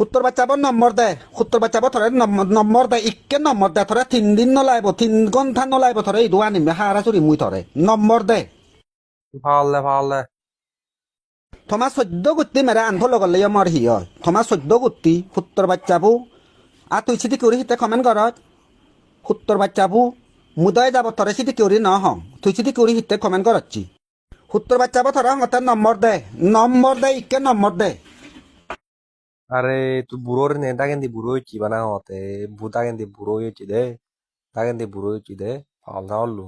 সত্তর বাচ্চাবো নম্বর দে সত্তর বাচ্চাবো থরে নম্বর দে ইকে নম্বর দে থরে 3 দিন নলাইব 3 ঘন্টা নলাইব থরে ইদু আনিমে হারা চুরি মুই থরে নম্বর দে ভালে ভালে থমা 14 গুত্তি মেরে আনফো লগলে মর হি হয় থমা 14 গুত্তি সত্তর বাচ্চাবো আর তুই সিটি করি হিতে কমেন্ট করত সত্তর বাচ্চাবো মুদয় যাব থরে সিটি করি ন হং তুই সিটি করি হিতে কমেন্ট করচ্ছি সত্তর বাচ্চাবো থরে হতে নম্বর দে ইকে নম্বর দে আরে তুই বুড়োর নে তাকেন্দি বুড়ো হইছি বানা হতে তাকেন্দি বুড়ো হইছি দে তাকেন্দি বুড়ো হইছি দে ভাল না হল্লু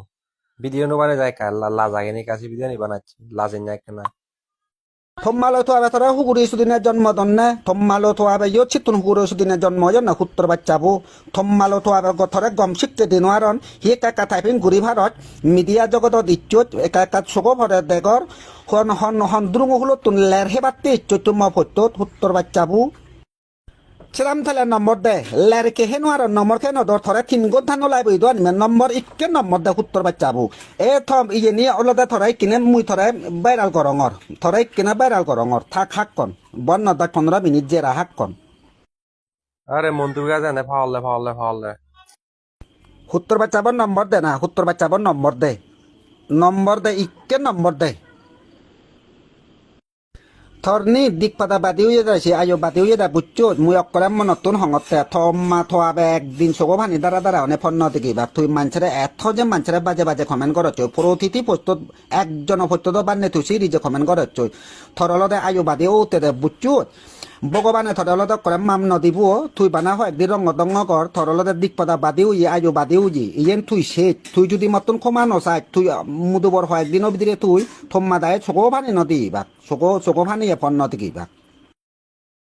ভিডিও নো বানে যায় কা লাজাগেনি কাছে ভিডিও নি বানাচ্ছি লাজেন যায় কেনা থম্মালো থোয়াবে থরা হুগুরি সুদিনের জন্মদন নে থম্মালো থোয়াবে ইয় চিতুন হুগুরি সুদিনের জন্ম জন না সত্তর বাচ্চাবো থম্মালো থোয়াবে গথরে গম শিখতে দিন আরন হি একা থাইপিন ঘুরি ভারত মিডিয়া জগতত ইচ্ছুত একা সগো ভরে দেগর হন হন হন দ্রুং হলো তুন লের হে বাত্তি ইচ্ছুত তুম ফটো সত্তর বাচ্চাবো ছিলাম তাহলে নম্বর দে লের কে হেন আর নম্বর কে নদর থরে 3 ঘন্টা নলাইব ইদু আনিমে নম্বর ইকে নম্বর দে সত্তর বাচ্চাবো এ থম ইয়ে নিয়ে অলদে থরে কিনে মুই থরে ভাইরাল করঙর থরে কিনে ভাইরাল করঙর থাক হাক কন বন্ন দা 15 মিনিট জেরা হাক কন আরে মন্ত্রী গাছ এনে ভালে সত্তর বাচ্চাবর নম্বর দে না সত্তর বাচ্চাবর নম্বর দে ইকে নম্বর দে থরনি দিক পাতা বাদি হয়ে যাইছে আয়ো বাদি হয়ে দা বুঝছো মুই অকলে নতুন হঙতে থমা থোয়াবে একদিন সগো ভানি দ্বারা অনেক ফন্ন দিকে বা তুই মানুষের এত যে মানুষের বাজে বাজে কমেন্ট করছ প্রতিটি পোস্ট একজন পোস্ট বান্নে তুই সিরিজে কমেন্ট করছ থরলদে আয়ো বাদি ওতে দে বুঝছো ভগবানে থরলদে করে মাম নদিব তুই বানা হয় একদিন রঙ দঙ্গ কর থরলদে দিক পাতা বাদি উই আয়ো বাদি উজি ইয়েন তুই সে তুই যদি মতন ক্ষমা নসাই তুই মুদুবর হয় একদিনের ভিতরে তুই থম্মা দায় সগো ভানি নদী বা সগো ভানি ফন্ন দিকে বা